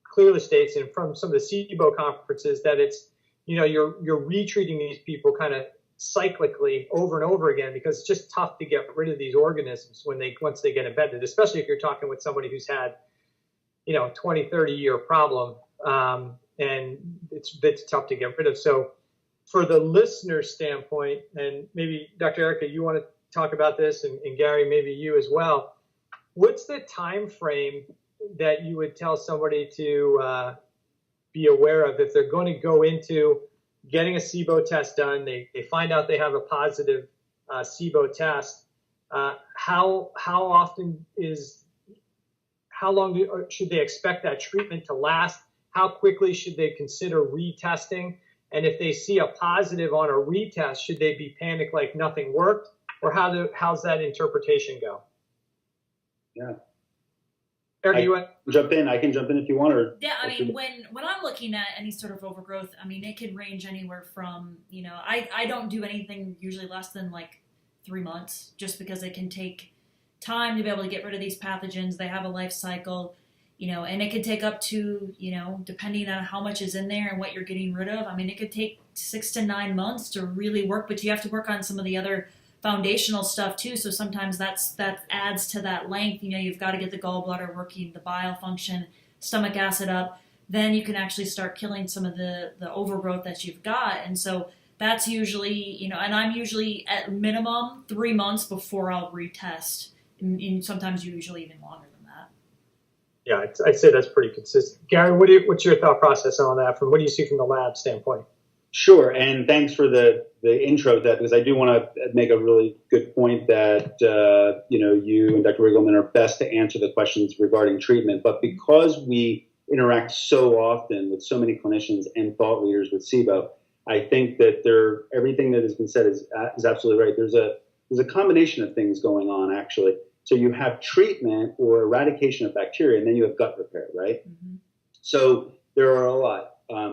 Speaker 1: clearly states, and from some of the Sibo conferences, that it's, you're retreating these people kind of cyclically over and over again, because it's just tough to get rid of these organisms once they get embedded, especially if you're talking with somebody who's had, 20, 30 year problem, and it's tough to get rid of. So for the listener standpoint, and maybe Dr. Erica, you want to talk about this, and Gary, maybe you as well, what's the time frame that you would tell somebody to be aware of if they're going to go into getting a Sibo test done? They find out they have a positive Sibo test. How long should they expect that treatment to last? How quickly should they consider retesting? And if they see a positive on a retest, should they be panicked like nothing worked? Or how's that interpretation go?
Speaker 3: Yeah.
Speaker 1: Eric, you want
Speaker 3: jump in? I can jump in if you want. Or
Speaker 2: yeah, I mean, when I'm looking at any sort of overgrowth, I mean, it can range anywhere from, I don't do anything usually less than like 3 months, just because it can take time to be able to get rid of these pathogens. They have a life cycle, and it could take up to, depending on how much is in there and what you're getting rid of. I mean, it could take 6 to 9 months to really work, but you have to work on some of the other foundational stuff too. So sometimes that adds to that length. You've got to get the gallbladder working, the bile function, stomach acid up. Then you can actually start killing some of the overgrowth that you've got. And so that's usually, and I'm usually at minimum 3 months before I'll retest. And sometimes usually even longer than that.
Speaker 1: Yeah, I'd say that's pretty consistent. Gary, what's your thought process on that? What do you see from the lab standpoint?
Speaker 3: Sure, and thanks for the intro to that, because I do want to make a really good point that you and Dr. Riggleman are best to answer the questions regarding treatment. But because we interact so often with so many clinicians and thought leaders with Sibo, I think that everything that has been said is absolutely right. There's a combination of things going on, actually. So you have treatment or eradication of bacteria, and then you have gut repair, right? Mm-hmm. So there are a lot.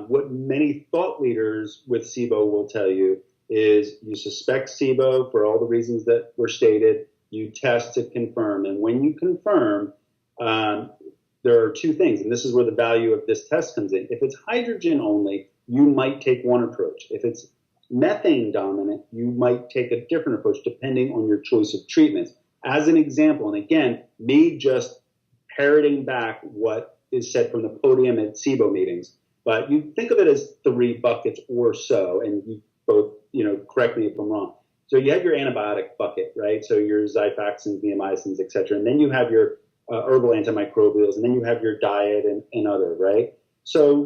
Speaker 3: What many thought leaders with Sibo will tell you is you suspect Sibo for all the reasons that were stated. You test to confirm. And when you confirm, there are two things. And this is where the value of this test comes in. If it's hydrogen only, you might take one approach. If it's methane dominant, you might take a different approach depending on your choice of treatments. As an example, and again, me just parroting back what is said from the podium at Sibo meetings. But you think of it as 3 buckets or so, and you both, correct me if I'm wrong. So you have your antibiotic bucket, right? So your Xifaxins, neomycins, et cetera. And then you have your herbal antimicrobials, and then you have your diet and other, right? So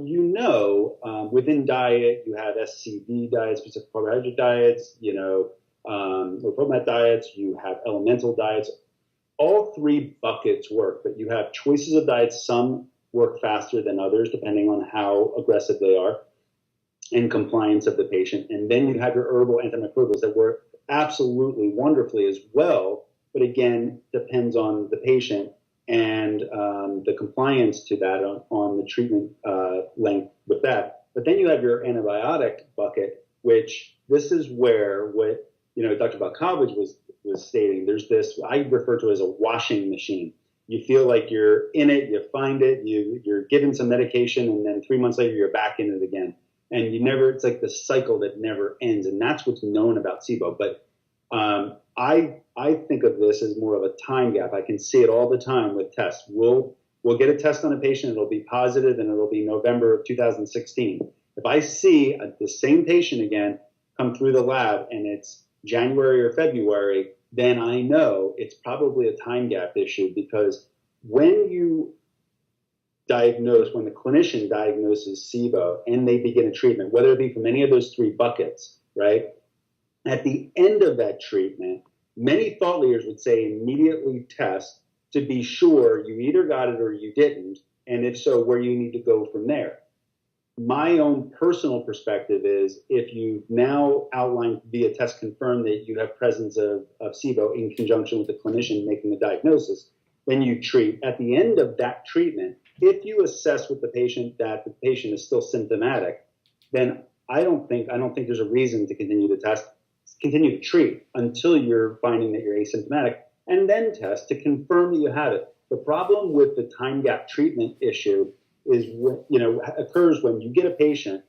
Speaker 3: within diet, you have SCD diets, specific carbohydrate diets, low FODMAP diets, you have elemental diets. All 3 buckets work, but you have choices of diets. Some work faster than others, depending on how aggressive they are and compliance of the patient. And then you have your herbal antimicrobials that work absolutely wonderfully as well, but again, depends on the patient and the compliance to that on the treatment length with that. But then you have your antibiotic bucket, which this is where what Dr. Balcavage was stating. There's this I refer to as a washing machine. You feel like you're in it, you find it, you're given some medication, and then 3 months later you're back in it again. And it's like the cycle that never ends. And that's what's known about Sibo. But I think of this as more of a time gap. I can see it all the time with tests. We'll get a test on a patient, it'll be positive, and it'll be November of 2016. If I see the same patient again come through the lab and it's January or February, then I know it's probably a time gap issue, because when the clinician diagnoses Sibo and they begin a treatment, whether it be from any of those 3 buckets, right? At the end of that treatment, many thought leaders would say immediately test to be sure you either got it or you didn't, and if so, where you need to go from there. My own personal perspective is if you now outline via test confirm that you have presence of Sibo in conjunction with the clinician making the diagnosis, then you treat. At the end of that treatment, if you assess with the patient that the patient is still symptomatic, then I don't think there's a reason to continue to test, continue to treat until you're finding that you're asymptomatic, and then test to confirm that you have it. The problem with the time gap treatment issue is occurs when you get a patient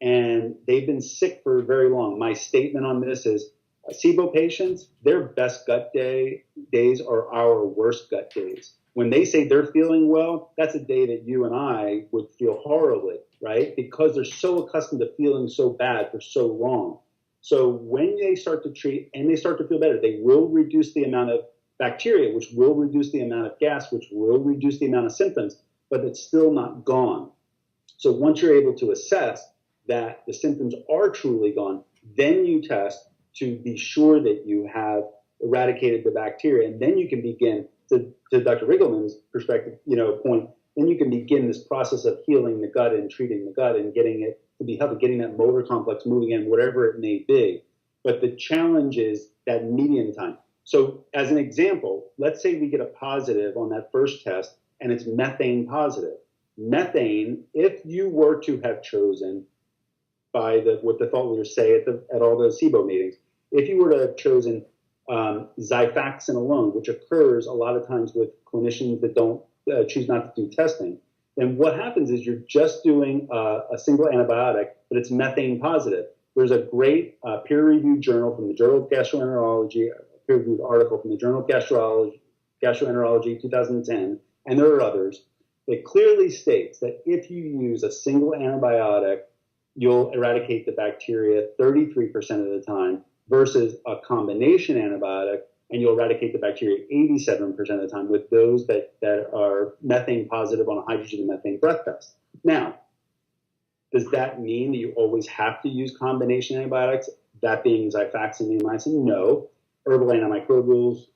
Speaker 3: and they've been sick for very long. My statement on this is Sibo patients, their best gut days are our worst gut days. When they say they're feeling well, that's a day that you and I would feel horribly, right? Because they're so accustomed to feeling so bad for so long. So when they start to treat and they start to feel better, they will reduce the amount of bacteria, which will reduce the amount of gas, which will reduce the amount of symptoms, but it's still not gone. So once you're able to assess that the symptoms are truly gone, then you test to be sure that you have eradicated the bacteria, and then you can begin to Dr. Riggleman's perspective, point, then you can begin this process of healing the gut and treating the gut and getting it to be healthy, getting that motor complex moving in, whatever it may be. But the challenge is that median time. So as an example, let's say we get a positive on that first test, and it's methane positive. Methane, if you were to have chosen by what the thought leaders say at all the Sibo meetings, if you were to have chosen Xifaxan alone, which occurs a lot of times with clinicians that don't choose not to do testing, then what happens is you're just doing a single antibiotic, but it's methane positive. There's a great peer-reviewed journal from the Journal of Gastroenterology, a peer-reviewed article from the Journal of Gastroenterology 2010, and there are others. It clearly states that if you use a single antibiotic, you'll eradicate the bacteria 33% of the time versus a combination antibiotic, and you'll eradicate the bacteria 87% of the time with those that are methane positive on a hydrogen and methane breath test. Now, does that mean that you always have to use combination antibiotics, that being Xifaxan and neomycin? No. Herbal antimicrobials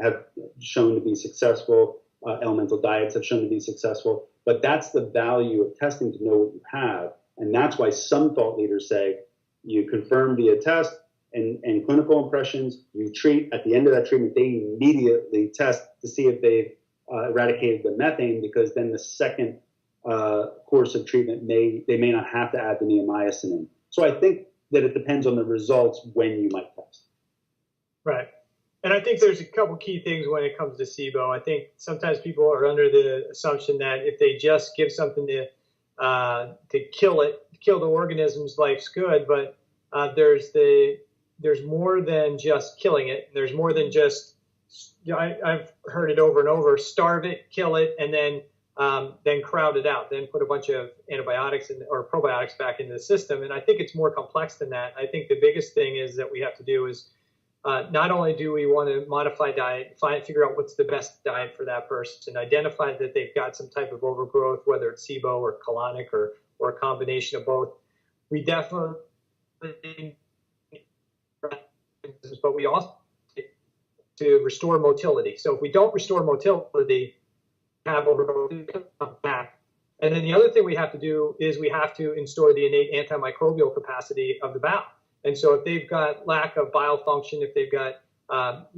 Speaker 3: have shown to be successful. Elemental diets have shown to be successful, but that's the value of testing, to know what you have. And that's why some thought leaders say you confirm via test and clinical impressions, you treat. At the end of that treatment, they immediately test to see if they've eradicated the methane, because then the second course of treatment they may not have to add the neomycin in. So I think that it depends on the results when you might test. Right.
Speaker 1: And I think there's a couple key things when it comes to Sibo. I think sometimes people are under the assumption that if they just give something to kill the organisms, life's good. But there's more than just killing it. There's more than just, I've heard it over and over: starve it, kill it, and then crowd it out. Then put a bunch of antibiotics or probiotics back into the system. And I think it's more complex than that. I think the biggest thing is that we have to do is, not only do we want to modify diet, figure out what's the best diet for that person, identify that they've got some type of overgrowth, whether it's Sibo or colonic or a combination of both. We definitely, but we also to restore motility. So if we don't restore motility, have overgrowth come back. And then the other thing we have to do is we have to restore the innate antimicrobial capacity of the bowel. And so if they've got lack of bile function, if they've got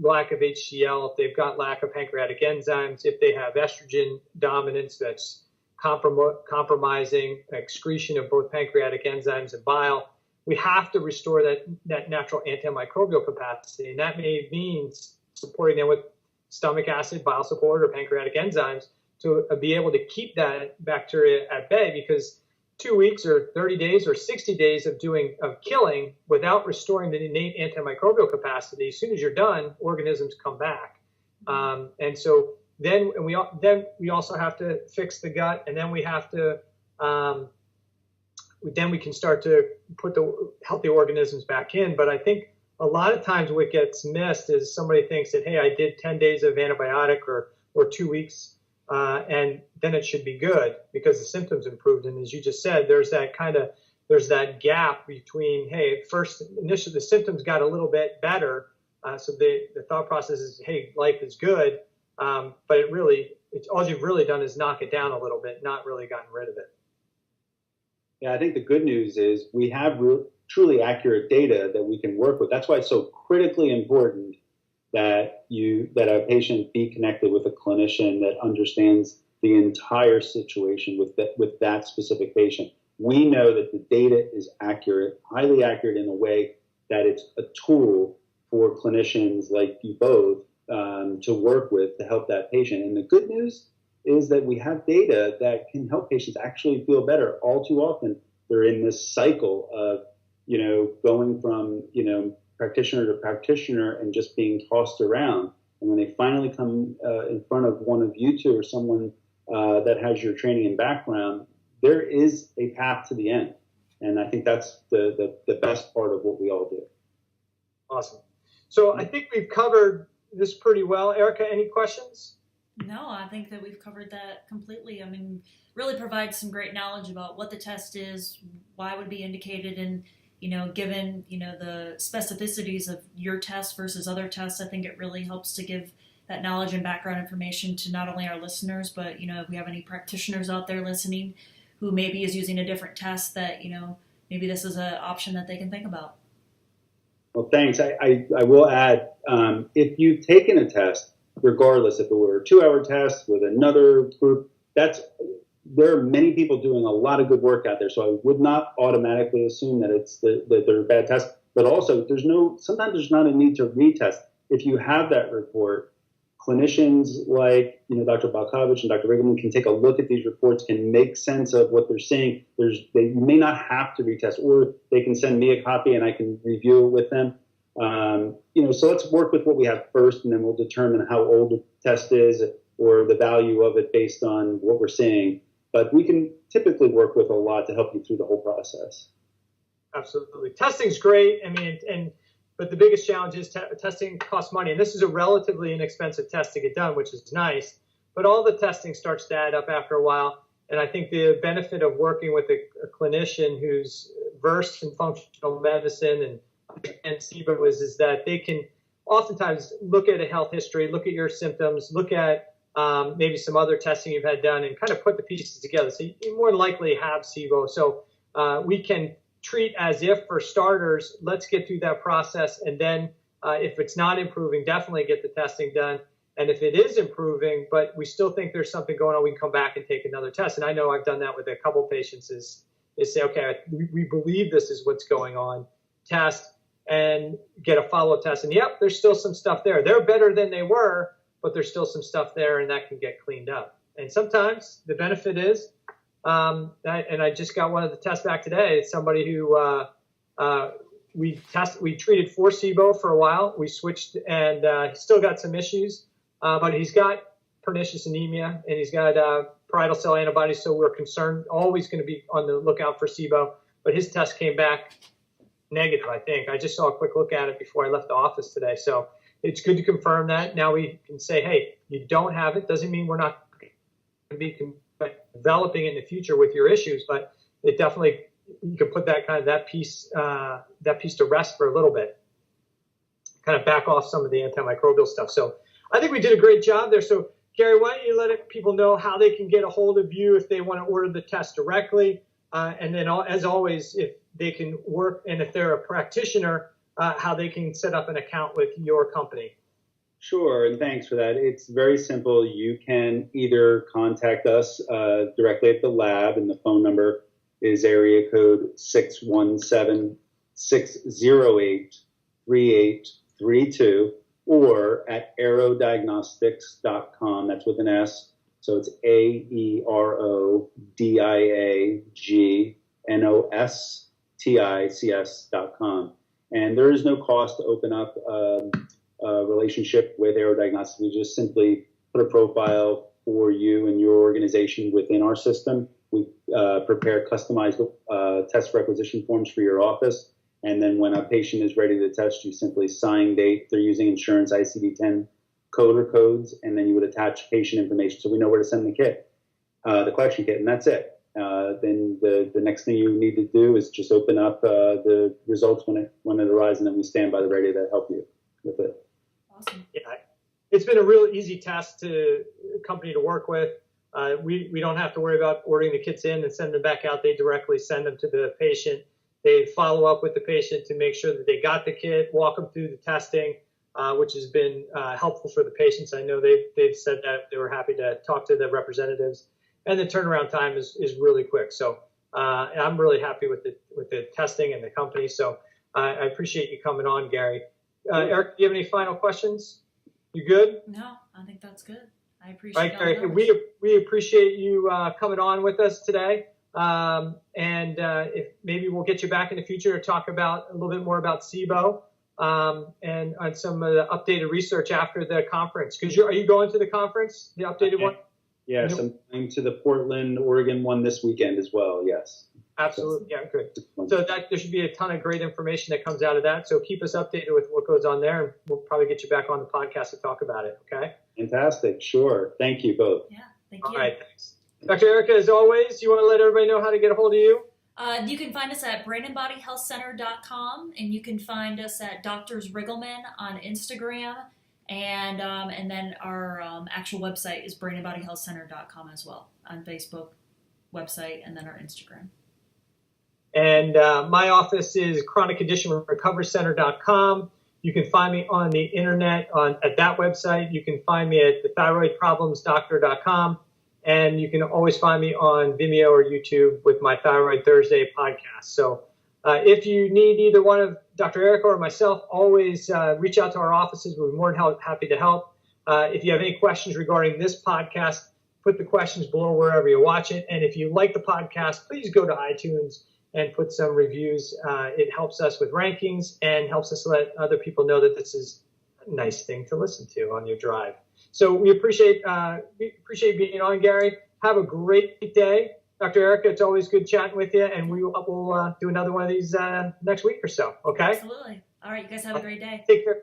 Speaker 1: lack of HCl, if they've got lack of pancreatic enzymes, if they have estrogen dominance that's compromising excretion of both pancreatic enzymes and bile, we have to restore that natural antimicrobial capacity. And that may mean supporting them with stomach acid, bile support, or pancreatic enzymes to be able to keep that bacteria at bay, because 2 weeks or 30 days or 60 days of killing without restoring the innate antimicrobial capacity, as soon as you're done, organisms come back. And so then we also have to fix the gut, and then we have to then we can start to put the healthy organisms back in. But I think a lot of times what gets missed is somebody thinks that, hey, I did 10 days of antibiotic or 2 weeks, and then it should be good because the symptoms improved. And as you just said, there's that gap between, hey, first initially the symptoms got a little bit better, so the thought process is, hey, life is good, but all you've really done is knock it down a little bit, not really gotten rid of it.
Speaker 3: Yeah, I think the good news is we have truly accurate data that we can work with. That's why it's so critically important that a patient be connected with a clinician that understands the entire situation with that specific patient. We know that the data is accurate, highly accurate, in a way that it's a tool for clinicians like you both to work with to help that patient. And the good news is that we have data that can help patients actually feel better. All too often, they're in this cycle of, going from, practitioner to practitioner and just being tossed around. And when they finally come in front of one of you two or someone that has your training and background, there is a path to the end. And I think that's the best part of what we all do.
Speaker 1: Awesome. So I think we've covered this pretty well. Erica, any questions?
Speaker 2: No, I think that we've covered that completely. I mean, really provides some great knowledge about what the test is, why it would be indicated, and, given, the specificities of your test versus other tests, I think it really helps to give that knowledge and background information to not only our listeners, but, if we have any practitioners out there listening who maybe is using a different test, that, maybe this is an option that they can think about.
Speaker 3: Well, thanks. I will add, if you've taken a test regardless if it were a 2-hour test with another group. There are many people doing a lot of good work out there, so I would not automatically assume that they're bad tests. But also, sometimes there's not a need to retest. If you have that report, clinicians like Dr. Balcavage and Dr. Riggleman can take a look at these reports, can make sense of what they're seeing. They may not have to retest, or they can send me a copy and I can review it with them. So let's work with what we have first, and then we'll determine how old the test is or the value of it based on what we're seeing. But we can typically work with a lot to help you through the whole process.
Speaker 1: Absolutely. Testing's great. But the biggest challenge is testing costs money. And this is a relatively inexpensive test to get done, which is nice. But all the testing starts to add up after a while. And I think the benefit of working with a clinician who's versed in functional medicine and Sibo is that they can oftentimes look at a health history, look at your symptoms, look at maybe some other testing you've had done, and kind of put the pieces together. So you more than likely have Sibo. So we can treat as if, for starters, let's get through that process. And then if it's not improving, definitely get the testing done. And if it is improving, but we still think there's something going on, we can come back and take another test. And I know I've done that with a couple patients is say, okay, we believe this is what's going on, test and get a follow-up test. And yep, there's still some stuff there. They're better than they were, but there's still some stuff there, and that can get cleaned up. And sometimes the benefit is, and I just got one of the tests back today. It's somebody who we treated for Sibo for a while. We switched, and he's still got some issues, but he's got pernicious anemia, and he's got parietal cell antibodies, so we're concerned, always going to be on the lookout for Sibo. But his test came back negative, I think. I just saw a quick look at it before I left the office today. So it's good to confirm that. Now we can say, hey, you don't have it. Doesn't mean we're not going to be developing it in the future with your issues, but it definitely, you can put that piece to rest for a little bit, kind of back off some of the antimicrobial stuff. So I think we did a great job there. So Gary, why don't you let people know how they can get a hold of you if they want to order the test directly, and then as always, if they can work, and if they're a practitioner, how they can set up an account with your company.
Speaker 3: Sure, and thanks for that. It's very simple. You can either contact us directly at the lab, and the phone number is area code 617-608-3832, or at Aerodiagnostics.com. That's with an S. So it's AERODIAGNOSTICS.com. And there is no cost to open up a relationship with Aerodiagnostics. We just simply put a profile for you and your organization within our system. We prepare customized test requisition forms for your office. And then when a patient is ready to test, you simply sign date. They're using insurance ICD-10 code or codes, and then you would attach patient information so we know where to send the kit, the collection kit, and that's it. Then the next thing you need to do is just open up the results when it arrives, and then we stand by the ready to help you with it.
Speaker 2: Awesome.
Speaker 1: Yeah, it's been a real easy test company to work with. We don't have to worry about ordering the kits in and send them back out. They directly send them to the patient. They follow up with the patient to make sure that they got the kit, walk them through the testing, which has been helpful for the patients. I know they've said that they were happy to talk to the representatives. And the turnaround time is really quick. So I'm really happy with the testing and the company. So I appreciate you coming on, Gary. Eric, do you have any final questions? You good?
Speaker 2: No, I think that's good. I appreciate it.
Speaker 1: All right, Gary, we appreciate you coming on with us today. If maybe we'll get you back in the future to talk about a little bit more about Sibo and on some of the updated research after the conference. Because are you going to the conference, the updated one?
Speaker 3: Yes, I'm going to the Portland, Oregon one this weekend as well, yes.
Speaker 1: Absolutely, yeah, good. So there should be a ton of great information that comes out of that. So keep us updated with what goes on there, and we'll probably get you back on the podcast to talk about it, okay?
Speaker 3: Fantastic, sure. Thank you both.
Speaker 2: Yeah, thank you.
Speaker 1: All right, thanks. Dr. Erica, as always, you want to let everybody know how to get a hold of you?
Speaker 2: You can find us at brainandbodyhealthcenter.com, and you can find us at Doctors Riggleman on Instagram. And then our actual website is brainandbodyhealthcenter.com as well, on Facebook, website, and then our Instagram.
Speaker 1: And my office is chronicconditionrecoverycenter.com. You can find me on the internet at that website. You can find me at thethyroidproblemsdoctor.com. And you can always find me on Vimeo or YouTube with my Thyroid Thursday podcast. So if you need either one of Dr. Erica or myself, always reach out to our offices. We're more than happy to help. If you have any questions regarding this podcast, put the questions below wherever you watch it. And if you like the podcast, please go to iTunes and put some reviews. It helps us with rankings and helps us let other people know that this is a nice thing to listen to on your drive. So we appreciate being on, Gary. Have a great day. Dr. Erica, it's always good chatting with you, and we will do another one of these next week or so, okay?
Speaker 2: Absolutely. All right, you guys have a great day.
Speaker 1: Take care.